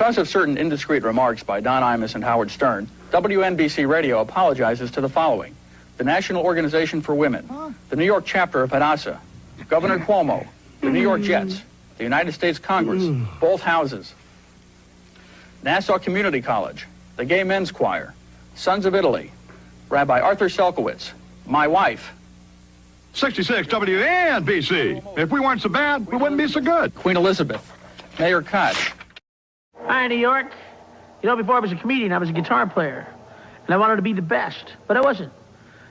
Because of certain indiscreet remarks by Don Imus and Howard Stern, WNBC Radio apologizes to the following: the National Organization for Women, the New York chapter of Hadassah, Governor Cuomo, the New York Jets, the United States Congress, both houses, Nassau Community College, the Gay Men's Choir, Sons of Italy, Rabbi Arthur Selkowitz, my wife, 66 WNBC. If we weren't so bad, we wouldn't be so good. Queen Elizabeth, Mayor Koch. Hi, New York. You know, before I was a comedian, I was a guitar player. And I wanted to be the best, but I wasn't.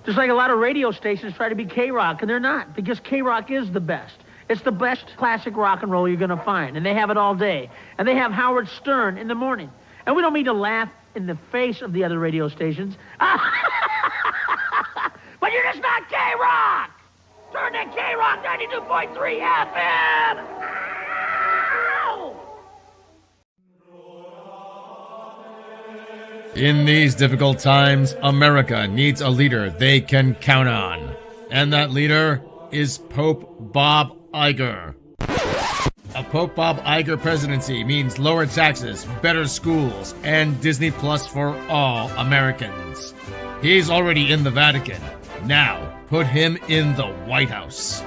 Just like a lot of radio stations try to be K-Rock, and they're not, because K-Rock is the best. It's the best classic rock and roll you're going to find, and they have it all day. And they have Howard Stern in the morning. And we don't mean to laugh in the face of the other radio stations. But you're just not K-Rock! Turn to K-Rock 92.3 FM! Ow! In these difficult times, America needs a leader they can count on. And that leader is Pope Bob Iger. A Pope Bob Iger presidency means lower taxes, better schools, and Disney Plus for all Americans. He's already in the Vatican. Now, put him in the White House.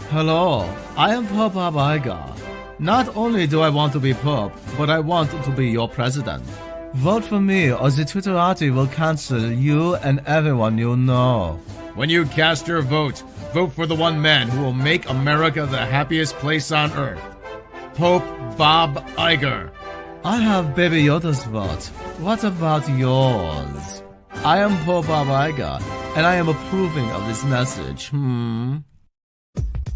Hello, I am Pope Bob Iger. Not only do I want to be Pope, but I want to be your president. Vote for me or the Twitterati will cancel you and everyone you know. When you cast your vote, vote for the one man who will make America the happiest place on earth. Pope Bob Iger. I have Baby Yoda's vote. What about yours? I am Pope Bob Iger, and I am approving of this message.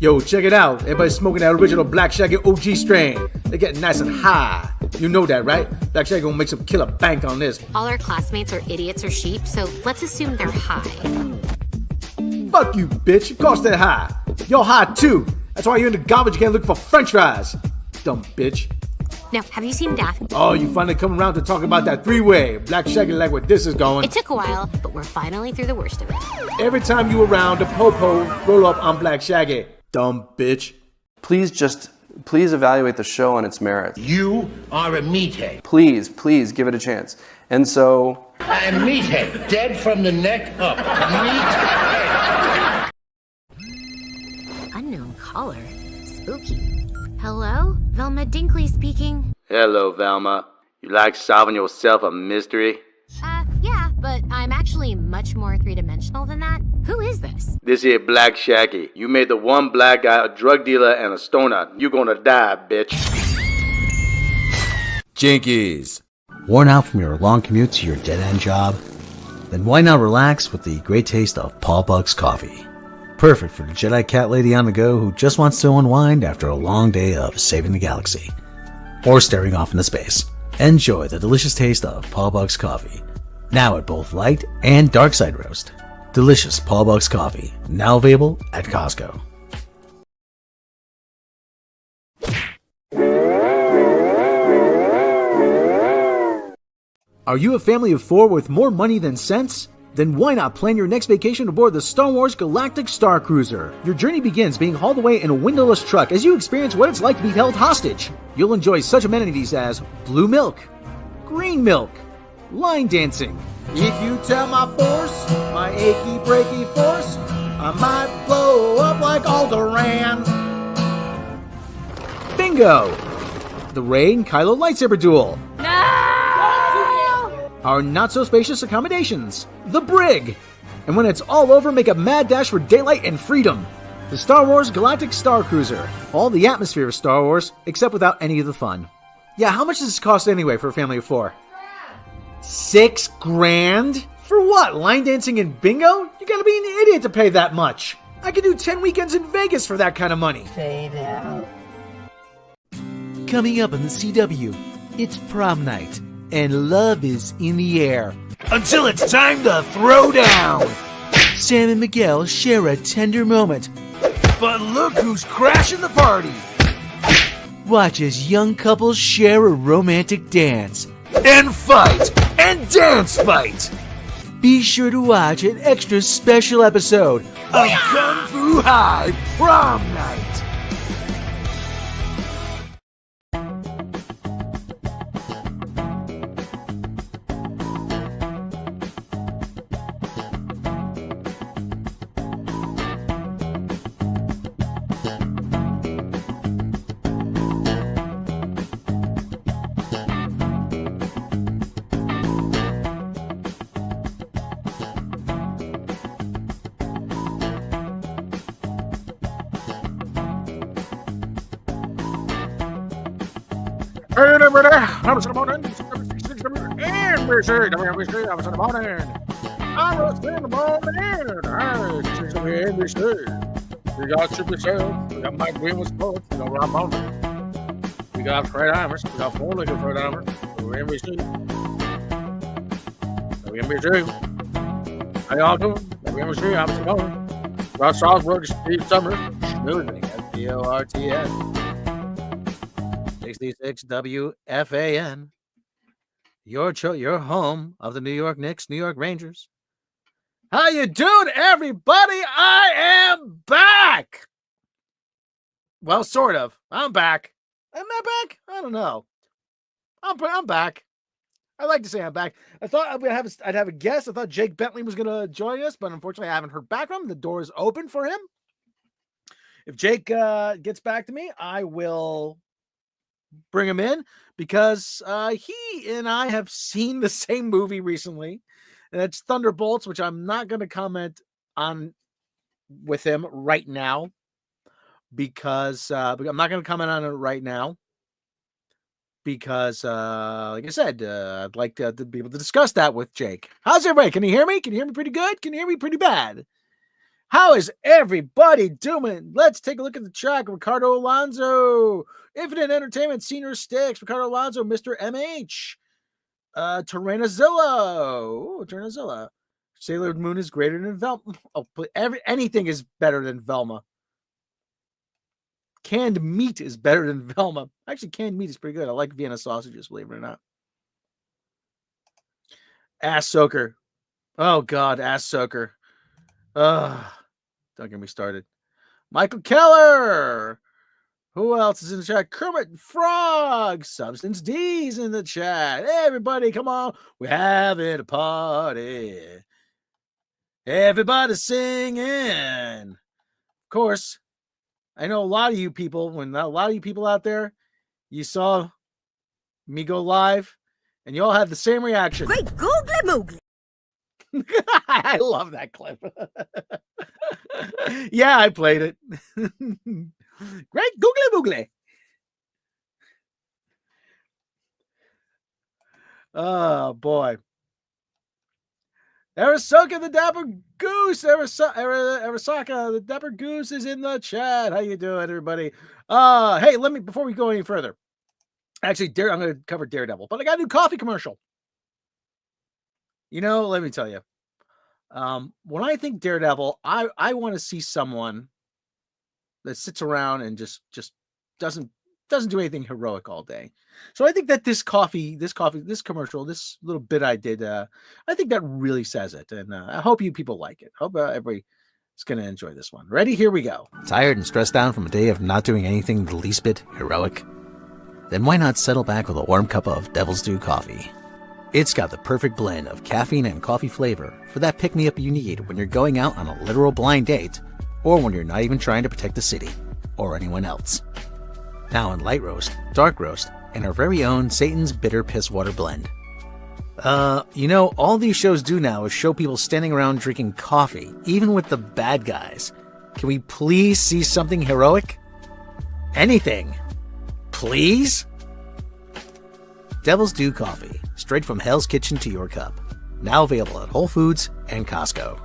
Yo, check it out. Everybody's smoking that original Black Shaggy OG strain. They're getting nice and high. You know that, right? Black Shaggy gonna make some killer bank on this. All our classmates are idiots or sheep, so let's assume they're high. Fuck you, bitch. Of course they're high. You're high too. That's why you're in the garbage can looking for french fries. Dumb bitch. Now, have you seen Daphne? Oh, you finally come around to talk about that three-way. Black Shaggy like where this is going. It took a while, but we're finally through the worst of it. Every time you around, the po-po roll up on Black Shaggy. Dumb bitch. Please evaluate the show on its merits. You are a meathead. Please give it a chance. And so... A meathead, dead from the neck up. Meathead. Unknown caller. Spooky. Hello? Velma Dinkley speaking. Hello, Velma. You like solving yourself a mystery? Yeah, but I'm actually much more three-dimensional than that. Who is this? This here Black Shaggy. You made the one black guy a drug dealer and a stoner. You gonna die, bitch. Jinkies. Worn out from your long commute to your dead-end job? Then why not relax with the great taste of Paul Buck's coffee? Perfect for the Jedi cat lady on the go who just wants to unwind after a long day of saving the galaxy. Or staring off into space. Enjoy the delicious taste of Paul Buck's coffee. Now at both light and dark side roast. Delicious Paul Buck's coffee. Now available at Costco. Are you a family of four with more money than sense? Then why not plan your next vacation aboard the Star Wars Galactic Star Cruiser? Your journey begins being hauled away in a windowless truck as you experience what it's like to be held hostage. You'll enjoy such amenities as blue milk, green milk, line dancing. If you tell my force, my achy breaky force, I might blow up like Alderaan. Bingo! The Rey and Kylo lightsaber duel. Our not-so-spacious accommodations, the Brig. And when it's all over, make a mad dash for daylight and freedom. The Star Wars Galactic Star Cruiser. All the atmosphere of Star Wars, except without any of the fun. Yeah, how much does this cost anyway for a family of four? $6,000? For what, line dancing and bingo? You gotta be an idiot to pay that much. I could do 10 weekends in Vegas for that kind of money. Fade out. Coming up on the CW, it's prom night. And love is in the air. Until it's time to throw down. Sam and Miguel share a tender moment. But look who's crashing the party. Watch as young couples share a romantic dance. And fight. And dance fight. Be sure to watch an extra special episode of Kung Fu High Prom Night. Hey, everybody. I'm in the morning. NBC, WNBC, I'm in the morning. I'm in the morning. Hey, NBC. We got Super Sale. We got Mike Green with sports. We got Rob Bowman. We got Fred Ivers. We got four legged Fred Ivers. We're NBC. WNBC. How y'all doing? WNBC, I'm in the morning. Ross Salzberg, Steve Summers. Smoothing. SPORTS. 66 WFAN, your home of the New York Knicks, New York Rangers. How you doing, everybody? I am back. Well, sort of. I'm back. Am I back? I don't know. I'm back. I like to say I'm back. I thought I'd have a guest. I thought Jake Bentley was going to join us, but unfortunately, I haven't heard back from him. The door is open for him. If Jake gets back to me, I will bring him in because he and I have seen the same movie recently, and it's Thunderbolts, which I'm not going to comment on with him right now because I'm not going to comment on it right now because, like I said, I'd like to be able to discuss that with Jake. How's everybody? Can you hear me? Can you hear me pretty good? Can you hear me pretty bad? How is everybody doing? Let's take a look at the track. Ricardo Alonso, Infinite Entertainment, Senior Sticks, Ricardo Alonso, Mr. MH, Tyrannozzilla. Sailor Moon is greater than Velma. Oh, anything is better than Velma. Canned meat is better than Velma. Actually, canned meat is pretty good. I like Vienna sausages, believe it or not. Ass soaker. Oh, God, ass soaker. Don't get me started. Michael Keller. Who else is in the chat? Kermit Frog. Substance D's in the chat. Hey, everybody, come on. We're having a party. Everybody singing. Of course, I know a lot of you people, out there, you saw me go live, and you all had the same reaction. Great googly moogly. I love that clip. Yeah, I played it. Great googly moogly. Oh, boy. Arasaka the Dapper Goose. Arasaka the Dapper Goose is in the chat. How you doing, everybody? Hey, before we go any further, actually, I'm going to cover Daredevil, but I got a new coffee commercial. You know, let me tell you, when I think Daredevil, I want to see someone that sits around and just doesn't do anything heroic all day. So I think that this commercial, this little bit I did, I think that really says it. And I hope you people like it. Hope everybody's going to enjoy this one. Ready? Here we go. Tired and stressed out from a day of not doing anything the least bit heroic? Then why not settle back with a warm cup of Devil's Dew coffee? It's got the perfect blend of caffeine and coffee flavor for that pick-me-up you need when you're going out on a literal blind date or when you're not even trying to protect the city or anyone else. Now in light roast, dark roast, and our very own Satan's Bitter Piss Water blend. All these shows do now is show people standing around drinking coffee, even with the bad guys. Can we please see something heroic? Anything. Please? Devil's Dew Coffee, straight from Hell's Kitchen to your cup. Now available at Whole Foods and Costco.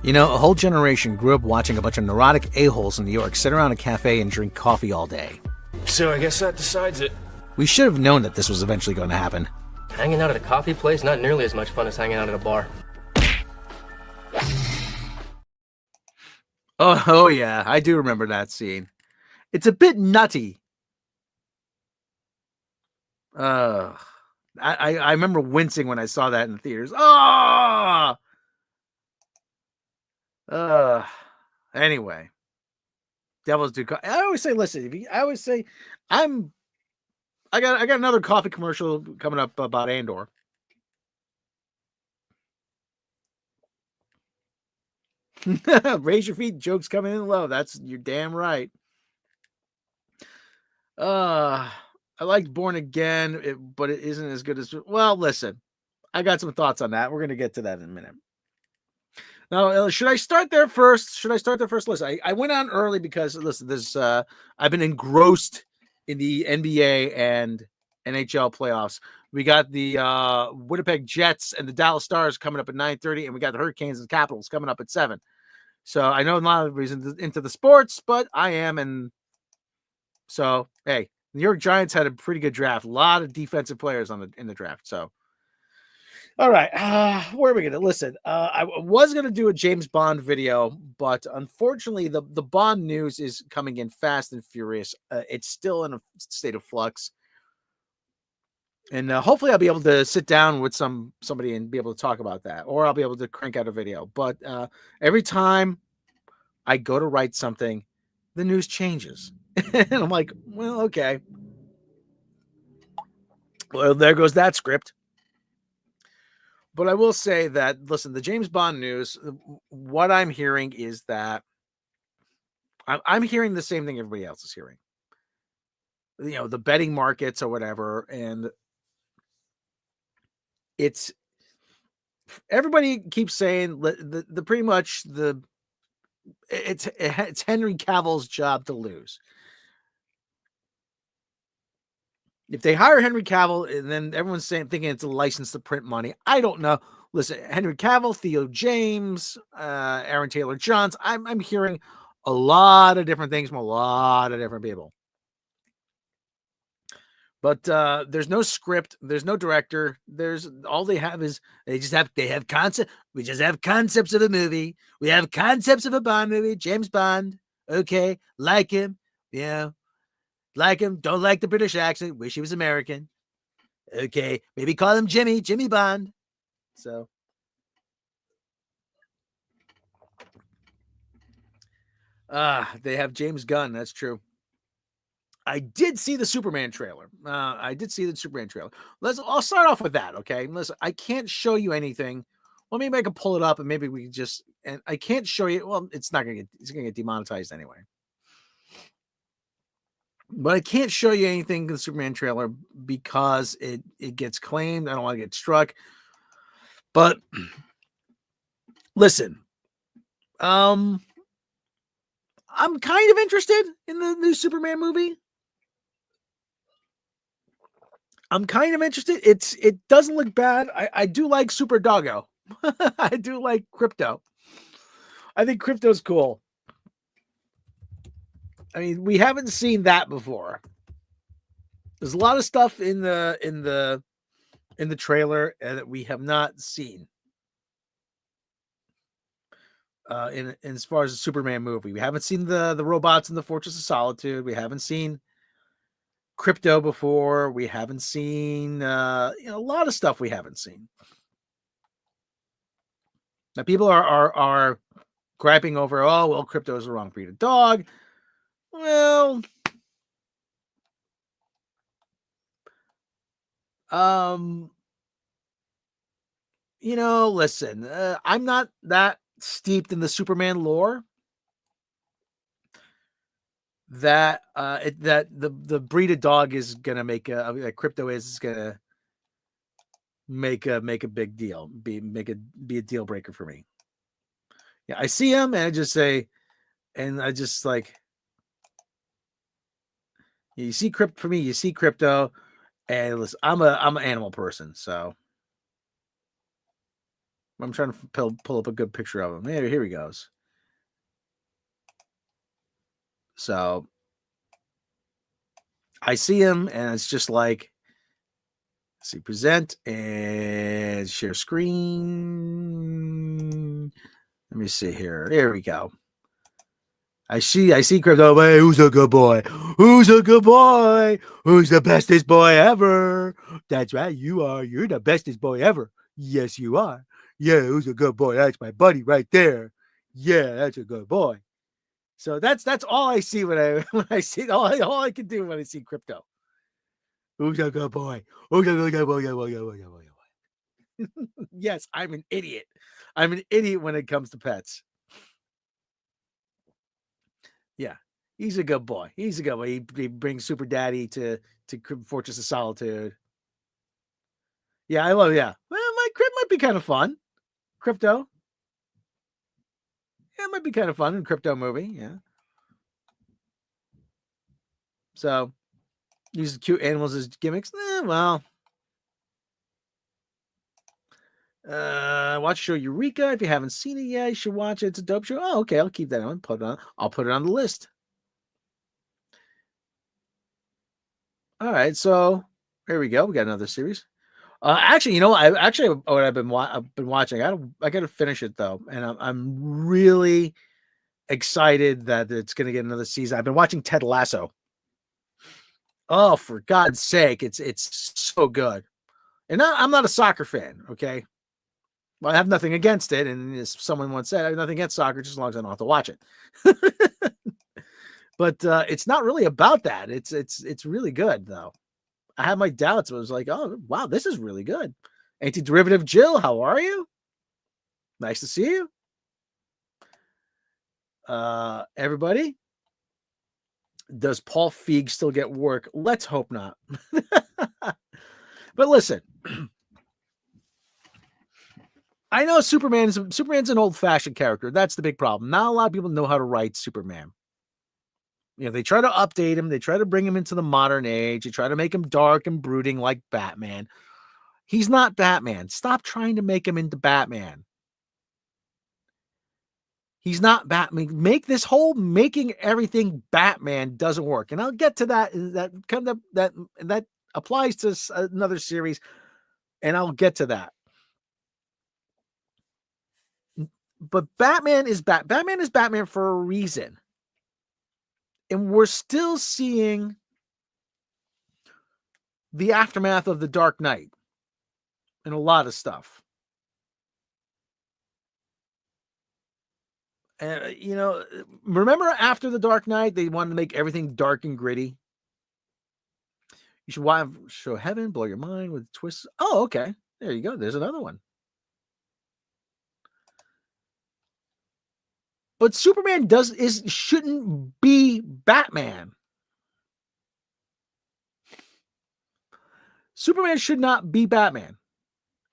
You know, a whole generation grew up watching a bunch of neurotic a-holes in New York sit around a cafe and drink coffee all day. So I guess that decides it. We should have known that this was eventually going to happen. Hanging out at a coffee place, not nearly as much fun as hanging out at a bar. Oh yeah, I do remember that scene. It's a bit nutty. I remember wincing when I saw that in the theaters. Anyway, Devil's Dew. I always say, listen. I got another coffee commercial coming up about Andor. Raise your feet. Jokes coming in low. You're damn right. I liked Born Again, but it isn't as good as... Well, listen. I got some thoughts on that. We're going to get to that in a minute. Now, should I start there first? Listen, I went on early because, listen, I've been engrossed in the NBA and NHL playoffs. We got the Winnipeg Jets and the Dallas Stars coming up at 9:30, and we got the Hurricanes and Capitals coming up at 7. So I know a lot of reasons into the sports, but I am, and so hey, the New York Giants had a pretty good draft. A lot of defensive players in the draft. So, all right, where are we gonna listen? I was gonna do a James Bond video, but unfortunately, the Bond news is coming in fast and furious. It's still in a state of flux. And hopefully I'll be able to sit down with somebody and be able to talk about that, or I'll be able to crank out a video. But every time I go to write something, the news changes. And I'm like, well, okay. Well, there goes that script. But I will say that, listen, the James Bond news, what I'm hearing is that I'm hearing the same thing everybody else is hearing. You know, the betting markets or whatever, and it's everybody keeps saying the pretty much it's Henry Cavill's job to lose. If they hire Henry Cavill and then everyone's thinking it's a license to print money, I don't know. Listen, Henry Cavill, Theo James, Aaron Taylor Johns. I'm hearing a lot of different things from a lot of different people. But there's no script, there's no director. There's all they have is they have concept. We just have concepts of a movie. We have concepts of a Bond movie, James Bond. Okay, like him, yeah, like him. Don't like the British accent. Wish he was American. Okay, maybe call him Jimmy Bond. So they have James Gunn. That's true. I did see the Superman trailer. I'll start off with that, okay? Listen, I can't show you anything. Well, maybe I can pull it up and maybe we just, and I can't show you. Well, it's gonna get demonetized anyway. But I can't show you anything in the Superman trailer because it gets claimed. I don't want to get struck. But listen, I'm kind of interested in the new Superman movie. I'm kind of interested. It doesn't look bad. I do like Super Doggo. I do like Crypto. I think Crypto's cool. I mean, we haven't seen that before. There's a lot of stuff in the trailer that we have not seen. In as far as the Superman movie, we haven't seen the robots in the Fortress of Solitude. We haven't seen Crypto before. We haven't seen a lot of stuff we haven't seen. Now people are griping over, oh well, Crypto is the wrong breed of dog. Well, listen, I'm not that steeped in the Superman lore. That the breed of dog is gonna make a Crypto is gonna make a big deal, be a deal breaker for me. Yeah, I see him and I just say, and I just like, you see for me, you see Crypto, and listen, I'm an animal person, so I'm trying to pull up a good picture of him. Here he goes. So I see him and it's just like, see, present and share screen. Let me see here. Here we go. I see Crypto. Hey, who's a good boy? Who's a good boy? Who's the bestest boy ever? That's right, you are. You're the bestest boy ever. Yes, you are. Yeah, who's a good boy? That's my buddy right there. Yeah, that's a good boy. So that's all I see when I see all I can do when I see Crypto. Who's a good boy? Who's a good boy? Yes, I'm an idiot. I'm an idiot when it comes to pets. Yeah, he's a good boy. He's a good boy. He brings Super Daddy to Fortress of Solitude. Yeah, I love. Yeah, well, my crib might be kind of fun. Crypto. Yeah, it might be kind of fun in Crypto movie. Yeah. So, Use cute animals as gimmicks. Well. Watch the show Eureka. If you haven't seen it yet, you should watch it. It's a dope show. Oh, okay. I'll keep that on. I'll put it on the list. All right. So here we go. We got another series. Actually, you know, what I've been watching. I got to finish it though, and I'm really excited that it's going to get another season. I've been watching Ted Lasso. Oh, for God's sake, it's so good. And I'm not a soccer fan. Okay. Well, I have nothing against it, and as someone once said, I have nothing against soccer, just as long as I don't have to watch it. But it's not really about that. It's really good though. I had my doubts, but I was like, oh wow, this is really good. Anti-derivative Jill, how are you? Nice to see you. Everybody, does Paul Feig still get work? Let's hope not. But listen. I know Superman's an old-fashioned character. That's the big problem. Not a lot of people know how to write Superman. You know, they try to update him. They try to bring him into the modern age. They try to make him dark and brooding like Batman. He's not Batman. Stop trying to make him into Batman. He's not Batman. Make this whole making everything Batman doesn't work. And I'll get to that. That applies to another series, and I'll get to that. But Batman is Batman for a reason. And we're still seeing the aftermath of the Dark Knight and a lot of stuff. You know, remember after the Dark Knight, they wanted to make everything dark and gritty. You should watch Show Heaven, blow your mind with twists. Oh, okay. There you go. There's another one. But Superman shouldn't be Batman. Superman should not be Batman.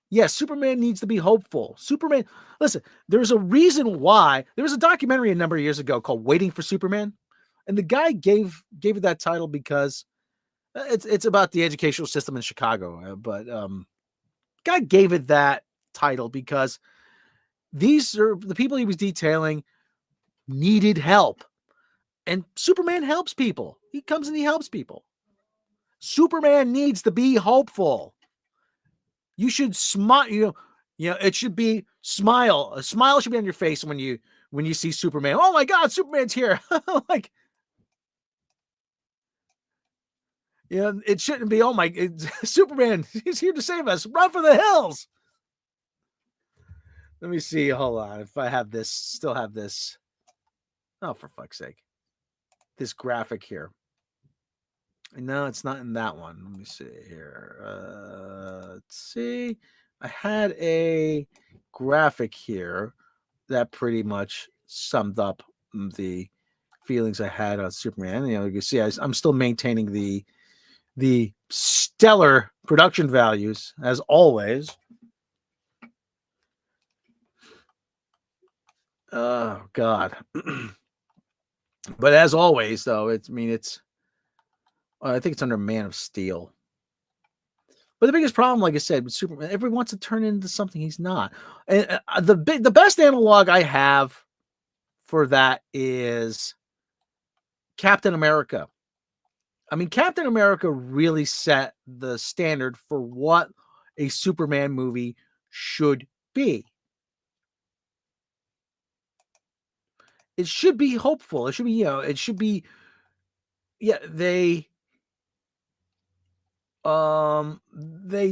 Yes, Superman needs to be hopeful. Superman, listen, there's a reason why. There was a documentary a number of years ago called Waiting for Superman. And the guy gave it that title because it's about the educational system in Chicago. But guy gave it that title because these are the people he was detailing needed help. And Superman helps people. He comes and he helps people. Superman needs to be hopeful. You should smile. You know, it should be smile. A smile should be on your face when you see Superman. Oh my God, Superman's here! Like, you know, it shouldn't be. Oh my, Superman! He's here to save us. Run for the hills! Let me see. Hold on. If I have this, still have this. Oh, for fuck's sake! This graphic here. No, it's not in that one. Let me see here. Let's see. I had a graphic here that pretty much summed up the feelings I had on Superman. You know, you can see I'm still maintaining the stellar production values as always. Oh God. But as always, though, I think it's under Man of Steel. But the biggest problem, like I said, with Superman, everyone wants to turn into something he's not. And the best analog I have for that is Captain America. I mean, Captain America really set the standard for what a Superman movie should be. It should be hopeful. It should be, it should be, yeah, they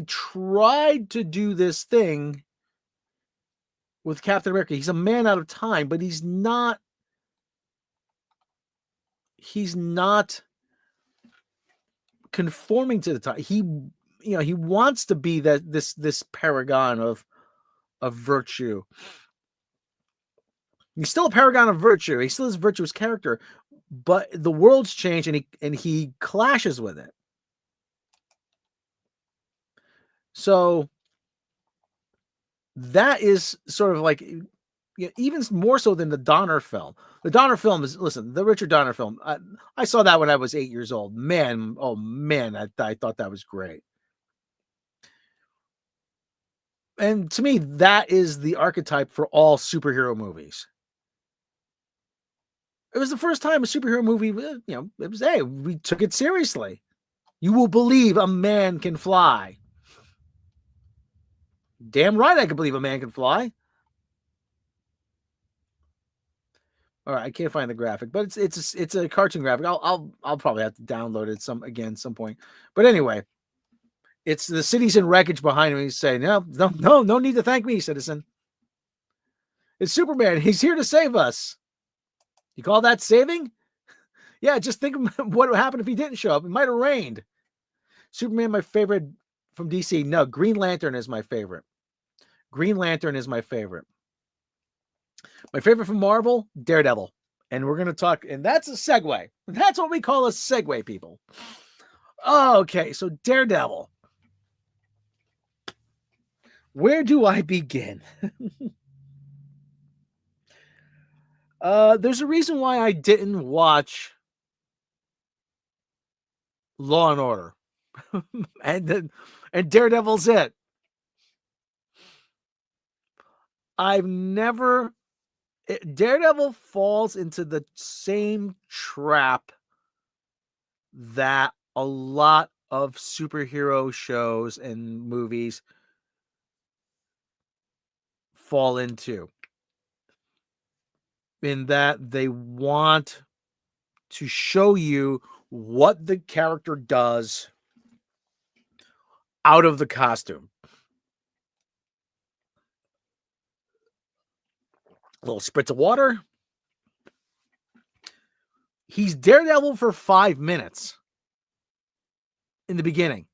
tried to do this thing with Captain America. He's a man out of time, but he's not conforming to the time. He wants to be this paragon of virtue. He's still a paragon of virtue. He still has a virtuous character, but the world's changed and he clashes with it. So that is sort of like even more so than the Donner film. The Donner film is, listen, the Richard Donner film. I saw that when I was 8 years old. Man, oh man, I thought that was great. And to me, that is the archetype for all superhero movies. It was the first time a superhero movie, it was, hey, we took it seriously. You will believe a man can fly. Damn right I can believe a man can fly. All right, I can't find the graphic, but it's a cartoon graphic. I'll probably have to download it some point. But anyway, it's the city's in wreckage behind him. He's saying, no need to thank me, citizen. It's Superman. He's here to save us. You call that saving? Yeah, just think of what would happen if he didn't show up. It might have rained. Superman, my favorite from DC. No, Green Lantern is my favorite. Green Lantern is my favorite. My favorite from Marvel, Daredevil. And we're going to talk, and that's a segue. That's what we call a segue, people. Okay, so Daredevil. Where do I begin? There's a reason why I didn't watch Law and Order. and Daredevil's it. Daredevil falls into the same trap that a lot of superhero shows and movies fall into, in that they want to show you what the character does out of the costume. A little spritz of water. He's Daredevil for 5 minutes in the beginning.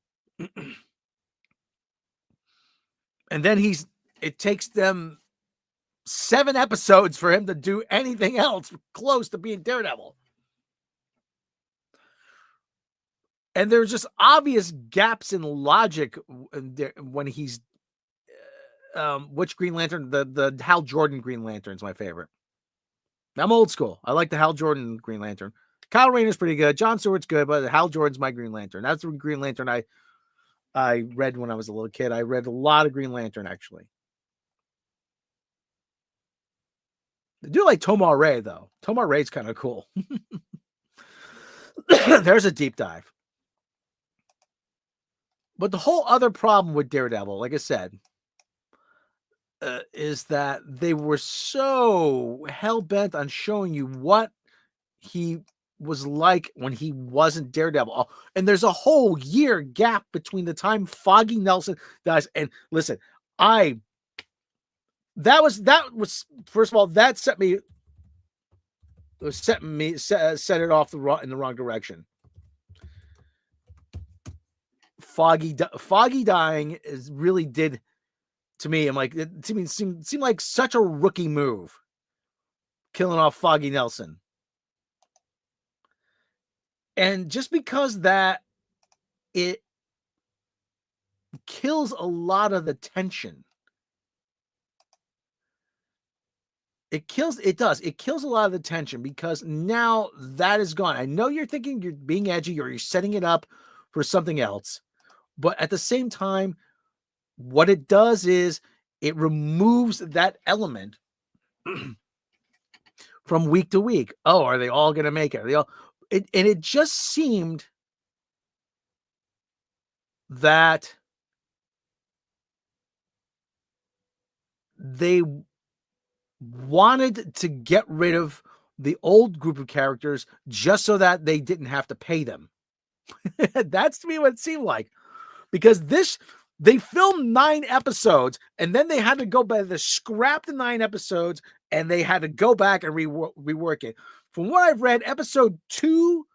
And then it takes them 7 episodes for him to do anything else close to being Daredevil. And there's just obvious gaps in logic when he's which Green Lantern, the Hal Jordan Green Lantern is my favorite. I'm old school. I like the Hal Jordan Green Lantern. Kyle Rayner's pretty good. John Stewart's good, but Hal Jordan's my Green Lantern. That's the Green Lantern I read when I was a little kid. I read a lot of Green Lantern, actually. I do like Tomar Ray, though. Tomar Ray's kind of cool. There's a deep dive. But the whole other problem with Daredevil, like I said, is that they were so hell-bent on showing you what he was like when he wasn't Daredevil. And there's a whole year gap between the time Foggy Nelson dies. And listen, that was first of all, that set it off in the wrong direction. Foggy dying really did to me. I'm like, it seemed like such a rookie move, killing off Foggy Nelson. And just because that it kills a lot of the tension. It kills a lot of the tension because now that is gone. I know you're thinking you're being edgy or you're setting it up for something else. But at the same time, what it does is it removes that element from week to week. Oh, are they all going to make it? And it just seemed that they wanted to get rid of the old group of characters just so that they didn't have to pay them. That's to me what it seemed like. Because they filmed 9 episodes and then they had to go back, they scrapped the 9 episodes and they had to go back and rework it. From what I've read, episode 2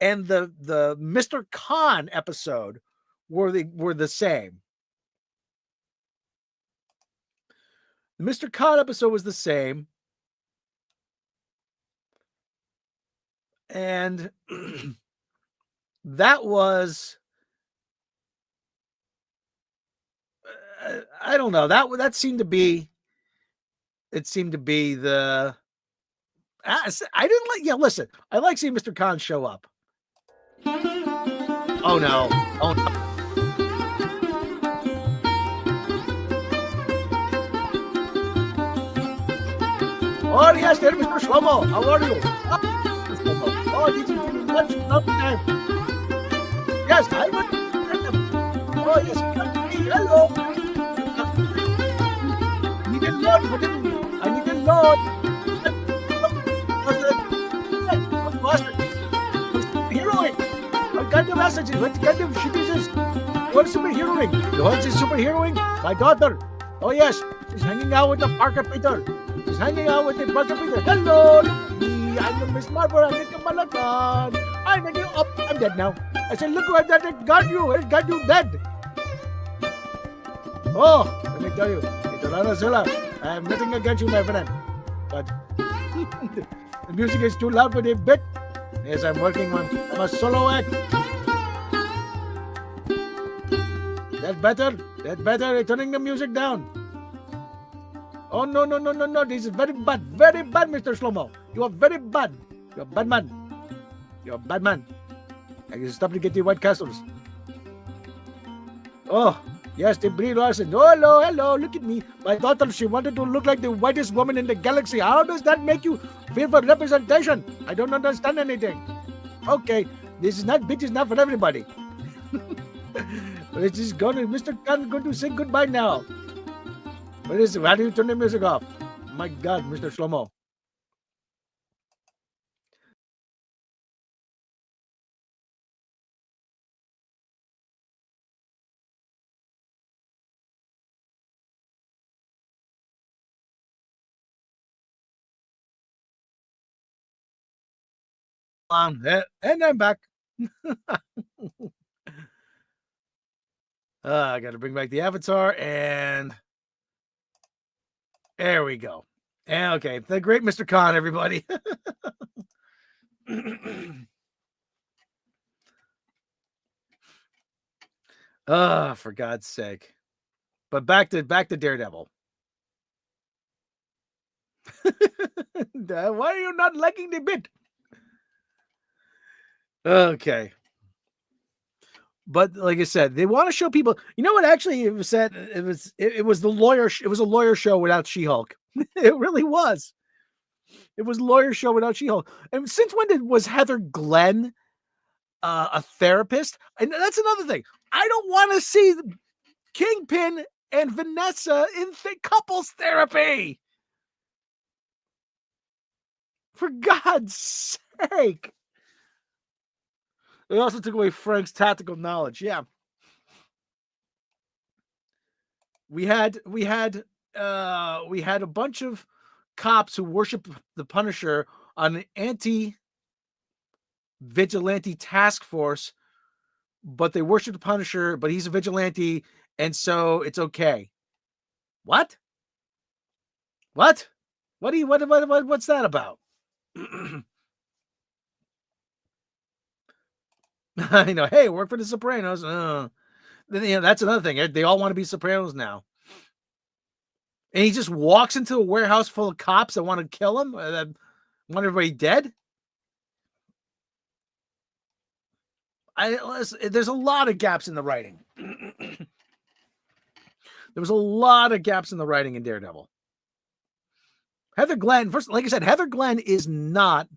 and the Mr. Khan episode were the same. The Mr. Khan episode was the same. And that was, I don't know, that seemed to be it seemed to be the. I didn't like. Yeah, listen, I like seeing Mr. Khan show up. Oh no! Oh no! Oh yes, there, Mr. Shlomo. How are you? Oh, this is much love time. Yes, I would. Oh yes, hello. I need a load for them. I need a load. Superheroing. I got the messages. What kind of shit is this? What superheroing? You want this superheroing? My daughter. Oh yes, she's hanging out with the Parker Peter. She's hanging out with the Parker Peter. Hello, I'm Miss Marvel. I'm Nick Malakan. I'm making up. I'm dead now. I said, look what that got you. It got you dead. Oh, let me tell you, it's Zilla. I have nothing against you, my friend. But the music is too loud for the bit. Yes, I'm working on. I'm a solo act. That's better. That's better. Turning the music down. Oh no. This is very bad, Mr. Shlomo. You are very bad. You're a bad man. You're a bad man. I can stop to get the White Castles. Oh, yes, the Brie Larson. Oh, hello, look at me. My daughter, she wanted to look like the whitest woman in the galaxy. How does that make you feel for representation? I don't understand anything. Okay, this is not for everybody. It's just going to, Mr. Khan going to say goodbye now. What is it? How do you turn the music off? My God, Mr. Shlomo. And I'm back. I got to bring back the avatar, and there we go. Okay, the great Mr. Khan, everybody. For God's sake. But back to Daredevil. Why are you not liking the bit? Okay. But like I said, they want to show people. You know what? Actually, it was said it was the lawyer. It was a lawyer show without She-Hulk. It really was. It was a lawyer show without She-Hulk. And since when was Heather Glenn a therapist? And that's another thing. I don't want to see Kingpin and Vanessa in couples therapy. For God's sake. They also took away Frank's tactical knowledge. Yeah. We had a bunch of cops who worship the Punisher on an anti-vigilante task force, but they worship the Punisher, but he's a vigilante, and so it's okay. What? What's that about? I know. Hey, work for the Sopranos. That's another thing. They all want to be Sopranos now. And he just walks into a warehouse full of cops that want to kill him. That want everybody dead. There's a lot of gaps in the writing. There was a lot of gaps in the writing in Daredevil. Heather Glenn, first, like I said, Heather Glenn is not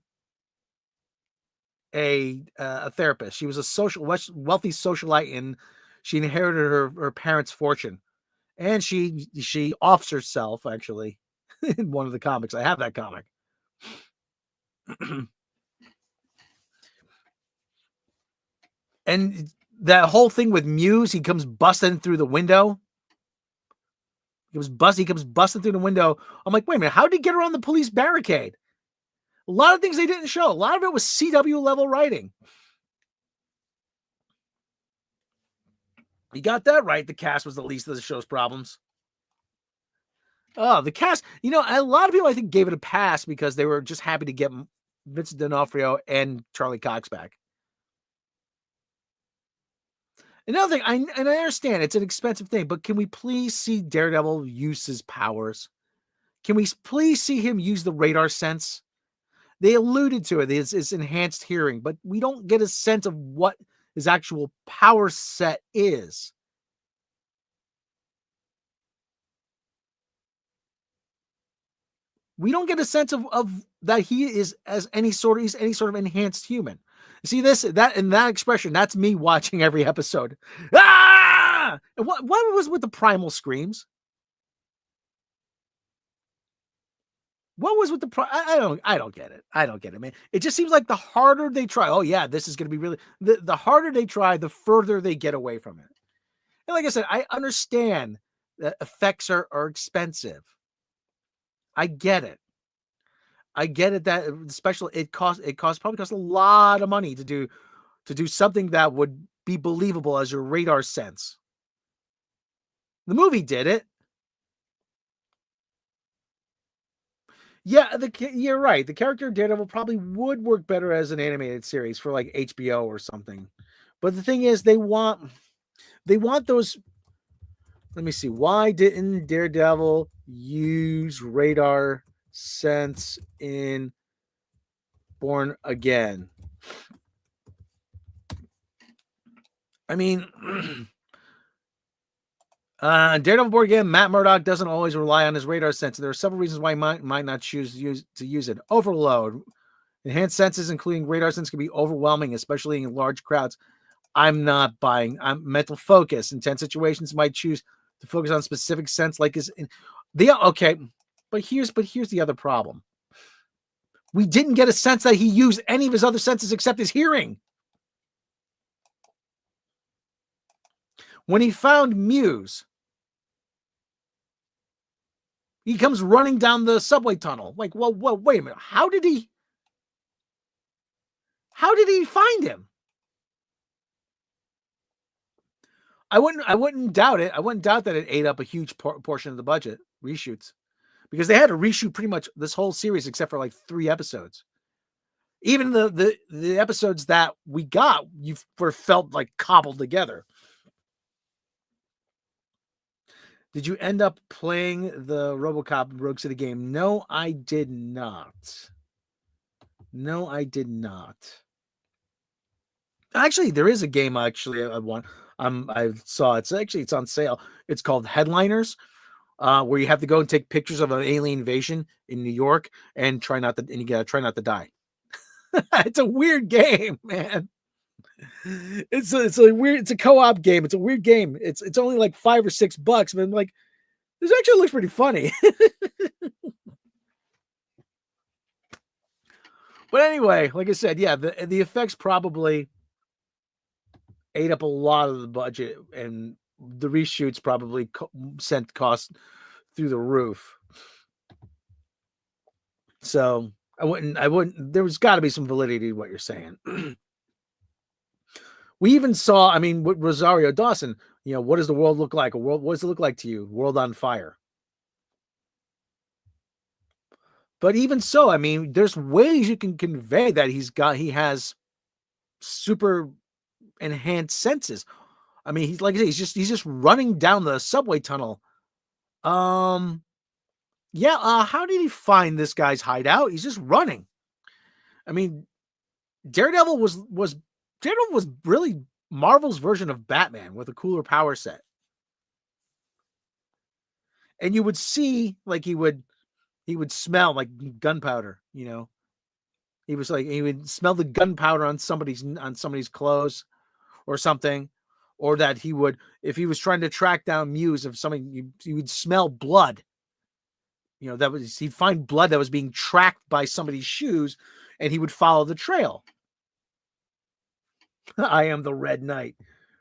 a therapist. She was a wealthy socialite, and she inherited her parents' fortune, and she offs herself actually in one of the comics. I have that comic. And that whole thing with Muse, he comes busting through the window. He comes busting through the window. I'm like, wait a minute, how did he get around the police barricade? A lot of things they didn't show. A lot of it was CW level writing. You got that right. The cast was the least of the show's problems. Oh, the cast, a lot of people I think gave it a pass because they were just happy to get Vincent D'Onofrio and Charlie Cox back. Another thing, I understand it's an expensive thing, but can we please see Daredevil use his powers? Can we please see him use the radar sense? They alluded to it. It's enhanced hearing, but we don't get a sense of what his actual power set is. We don't get a sense of that he is any sort of enhanced human. See that expression, that's me watching every episode. Ah! And what was with the primal screams? What was with the I don't get it. I don't get it, man. It just seems like the harder they try, oh yeah, this is going to be really the harder they try, the further they get away from it. And like I said, I understand that effects are expensive. I get it. I get it that special it probably costs a lot of money to do something that would be believable as your radar sense. The movie did it. Yeah, you're right. The character of Daredevil probably would work better as an animated series for like HBO or something. But the thing is, they want those. Let me see. Why didn't Daredevil use radar sense in Born Again? I mean, Daredevil Born Again, Matt Murdock doesn't always rely on his radar sense. There are several reasons why he might not choose to use it. Overload. Enhanced senses, including radar sense, can be overwhelming, especially in large crowds. I'm not buying. Mental focus. In tense situations, might choose to focus on specific sense, like okay. But here's the other problem. We didn't get a sense that he used any of his other senses except his hearing. When he found Muse, he comes running down the subway tunnel. Like, well, wait a minute. How did he find him? I wouldn't doubt it. I wouldn't doubt that it ate up a huge portion of the budget, reshoots, because they had to reshoot pretty much this whole series except for like 3 episodes. Even the episodes that we got, felt like cobbled together. Did you end up playing the RoboCop Rogue City game? No, I did not. Actually, there is a game I want. I saw it's on sale. It's called Headliners, where you have to go and take pictures of an alien invasion in New York and you gotta try not to die. It's a weird game, man. It's a co-op game. It's a weird game. It's only like $5 or $6, but like this actually looks pretty funny. But anyway, like I said, yeah, the effects probably ate up a lot of the budget, and the reshoots probably sent costs through the roof. So I wouldn't. There's got to be some validity to what you're saying. We even saw, with Rosario Dawson, what does the world look like? What does it look like to you? World on fire. But even so, there's ways you can convey that he has super enhanced senses. He's like I say, he's just running down the subway tunnel. How did he find this guy's hideout? He's just running. Daredevil was really Marvel's version of Batman with a cooler power set. And you would see, like, he would smell like gunpowder, He would smell the gunpowder on somebody's clothes or something, or that if he was trying to track down Muse of something, he would smell blood. He'd find blood that was being tracked by somebody's shoes, and he would follow the trail. I am the Red Knight.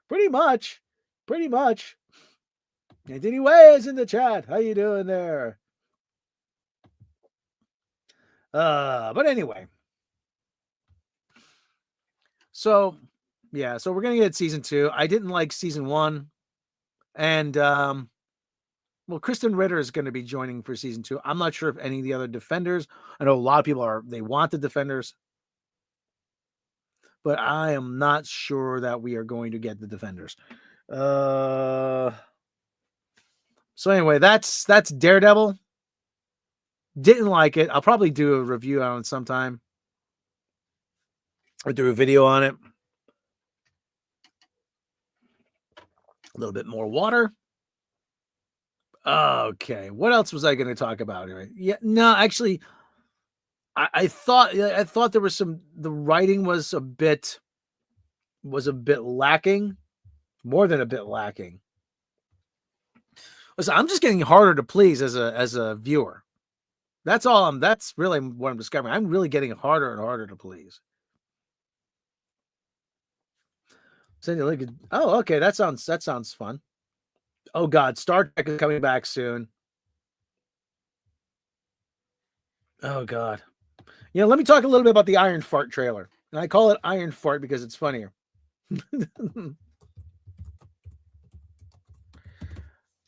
Pretty much. Anthony Way is in the chat. How you doing there? But anyway. So we're going to get season 2. I didn't like season 1. And, Kristen Ritter is going to be joining for season 2. I'm not sure if any of the other Defenders. I know a lot of people they want the Defenders. But I am not sure that we are going to get the Defenders. So anyway, that's Daredevil. Didn't like it. I'll probably do a review on it sometime. Or do a video on it. A little bit more water. Okay. What else was I going to talk about here? Yeah, no, actually, I thought there was the writing was a bit lacking, more than a bit lacking. Listen, I'm just getting harder to please as a viewer. That's really what I'm discovering. I'm really getting harder and harder to please. Oh, okay. That sounds fun. Oh God, Star Trek is coming back soon. Oh God. Let me talk a little bit about the Iron Fart trailer. And I call it Iron Fart because it's funnier.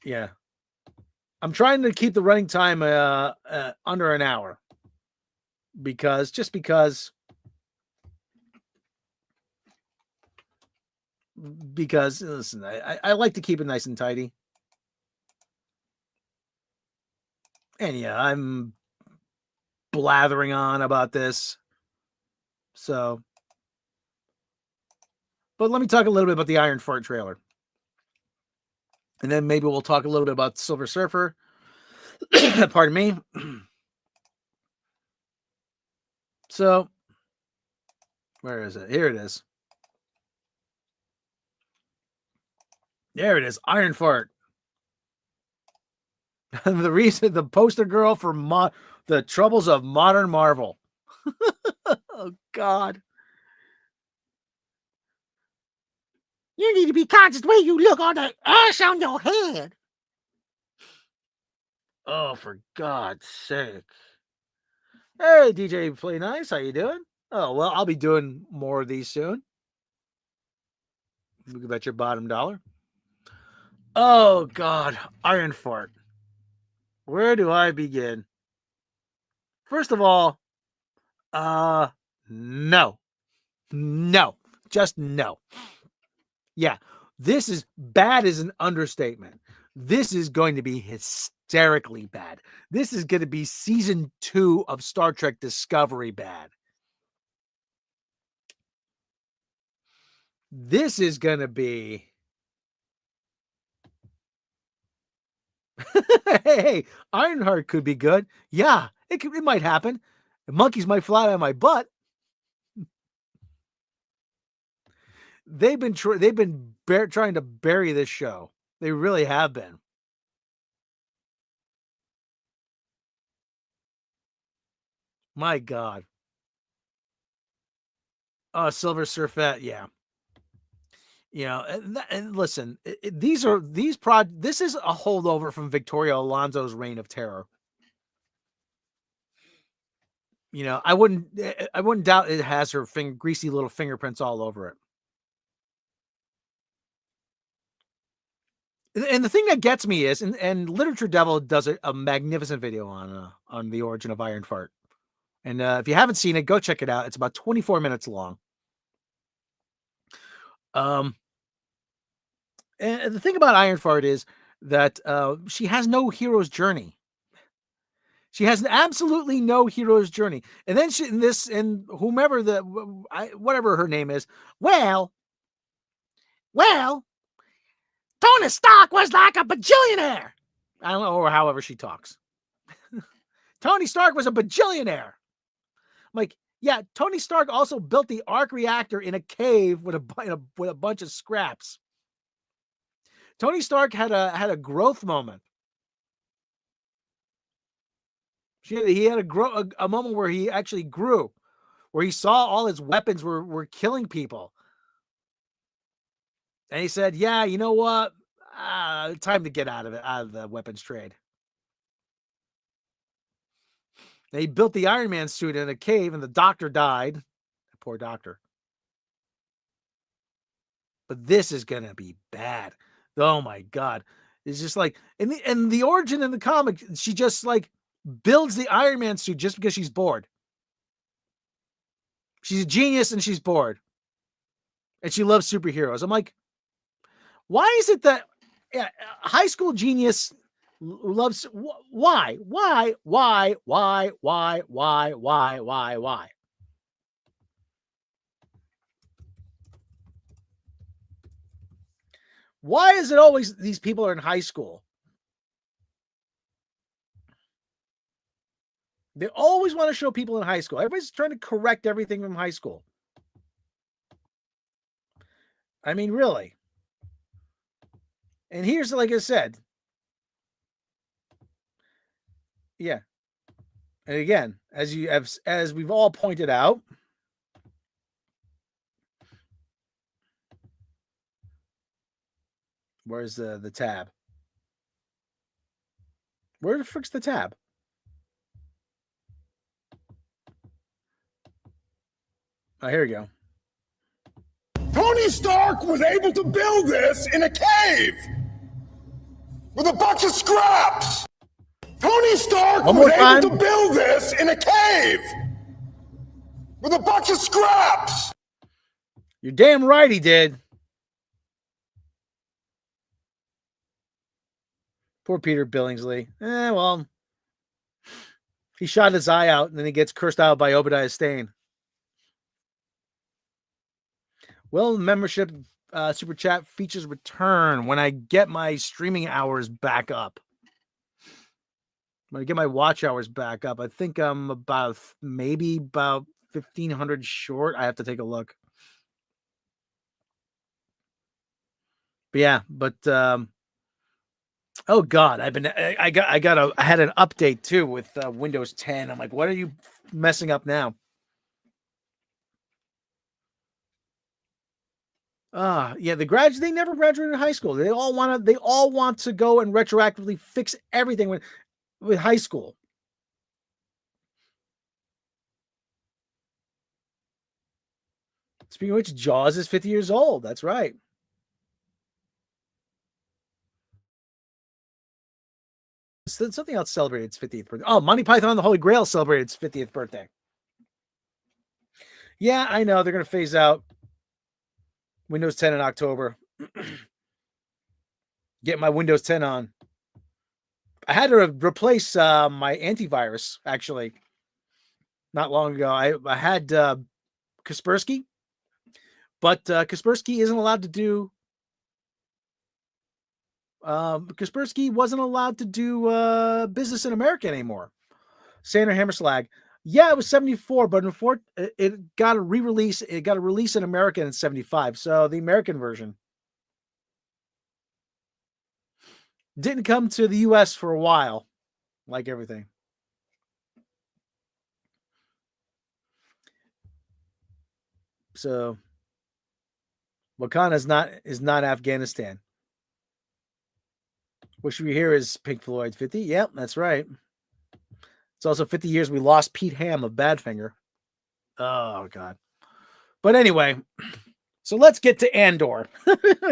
Yeah. I'm trying to keep the running time under an hour. Because listen, I like to keep it nice and tidy. And yeah, I'm blathering on about this. So, but let me talk a little bit about the Iron Fart trailer. And then maybe we'll talk a little bit about Silver Surfer. Pardon me. So, where is it? Here it is. There it is. Iron Fart. The poster girl for the troubles of modern Marvel. Oh, God. You need to be conscious the way you look on the ash on your head. Oh, for God's sake. Hey, DJ Play Nice. How you doing? Oh, well, I'll be doing more of these soon. You can bet your bottom dollar. Oh, God. Iron Fart. Where do I begin? First of all, no. Just no. Yeah, this is bad as an understatement. This is going to be hysterically bad. This is going to be season 2 of Star Trek Discovery bad. This is going to be... Hey, Ironheart could be good. Yeah, it might happen. The monkeys might fly out of my butt. They've been trying to bury this show. They really have been. My God. Silver Surfette, yeah. And listen, this is a holdover from Victoria Alonso's Reign of Terror. I wouldn't doubt it has her greasy little fingerprints all over it. And the thing that gets me is, and Literature Devil does a magnificent video on the origin of Iron Fart. And if you haven't seen it, go check it out. It's about 24 minutes long. And the thing about Iron Fart is that she has no hero's journey. She has absolutely no hero's journey. And then whomever whatever her name is, well, Tony Stark was like a bajillionaire. I don't know, or however she talks. Tony Stark was a bajillionaire. I'm like, yeah, Tony Stark also built the arc reactor in a cave with a bunch of scraps. Tony Stark had a growth moment. He had a moment where he actually grew, where he saw all his weapons were killing people. And he said, yeah, you know what? Time to get out of the weapons trade. And he built the Iron Man suit in a cave, and the doctor died. Poor doctor. But this is going to be bad. Oh, my God. It's just like, and the origin in the comic, she just like builds the Iron Man suit just because she's bored. She's a genius and she's bored. And she loves superheroes. I'm like, why is it that high school genius who loves why? Why is it always these people are in high school? They always want to show people in high school. Everybody's trying to correct everything from high school. I mean, really. And here's, like I said, yeah. And again, as we've all pointed out, where's the tab? Where the frick's the tab? Oh, here we go. Tony Stark was able to build this in a cave with a bunch of scraps. Tony Stark was able to build this in a cave with a bunch of scraps. You're damn right he did. Poor Peter Billingsley. Well, he shot his eye out and then he gets cursed out by Obadiah Stane. Well, membership super chat features return when I get my streaming hours back up. When I get my watch hours back up, I think I'm maybe about 1,500 short. I have to take a look. But yeah, oh God, I had an update too with Windows 10. I'm like, what are you messing up now? Yeah, they never graduated high school. They all want to go and retroactively fix everything with high school. Speaking of which, Jaws is 50 years old. That's right. Something else celebrated its 50th birthday. Oh, Monty Python and the Holy Grail celebrated its 50th birthday. Yeah, I know. They're going to phase out Windows 10 in October. Get my Windows 10 on. I had to replace my antivirus, actually, not long ago. I had Kaspersky, but Kaspersky isn't allowed to do... Kaspersky wasn't allowed to do business in America anymore. Sandra Hammerslag. Yeah, it was 74, but it got a re-release. It got a release in America in 75. So the American version didn't come to the US for a while, like everything. So Wakanda is not Afghanistan. What should we hear is Pink Floyd 50. Yep, that's right. It's also 50 years we lost Pete Ham of Badfinger. Oh, God. But anyway, so let's get to Andor.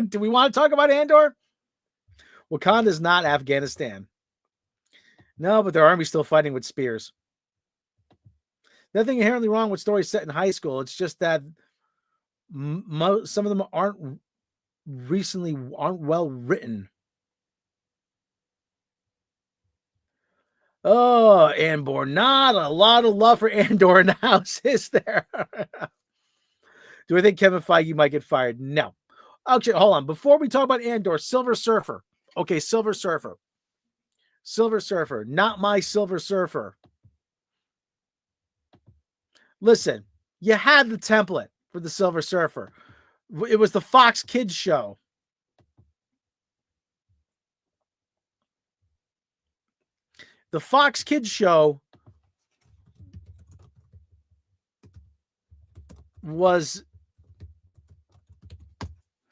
Do we want to talk about Andor? Wakanda is not Afghanistan. No, but their army's still fighting with spears. Nothing inherently wrong with stories set in high school. It's just that some of them aren't well written. Oh, Andor. Not a lot of love for Andor in the house, is there? Do I think Kevin Feige might get fired? No. Okay, hold on. Before we talk about Andor, Silver Surfer. Okay, Silver Surfer. Silver Surfer. Not my Silver Surfer. Listen, you had the template for the Silver Surfer. It was the Fox Kids show. The Fox Kids show was